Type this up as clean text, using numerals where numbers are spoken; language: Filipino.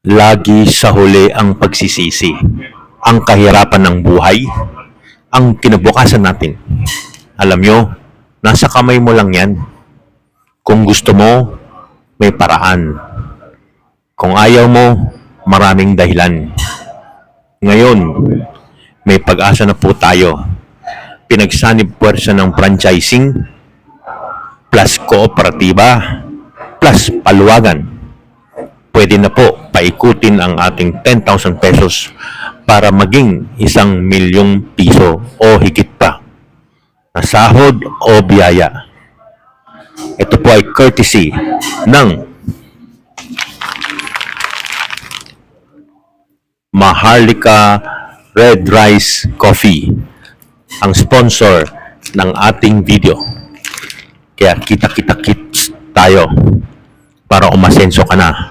Lagi sa huli ang pagsisisi, ang kahirapan ng buhay, ang kinabukasan natin. Alam nyo, nasa kamay mo lang yan. Kung gusto mo, may paraan. Kung ayaw mo, maraming dahilan. Ngayon, may pag-asa na po tayo. Pinagsanib puwersa ng franchising, plus kooperatiba, plus paluwagan. Pwede na po paikutin ang ating 10,000 pesos para maging 1,000,000 piso o higit pa na sahod o biyaya. Ito po ay courtesy ng Maharlika Red Rice Coffee, ang sponsor ng ating video. Kaya kita-kita-kits tayo para umasenso ka na.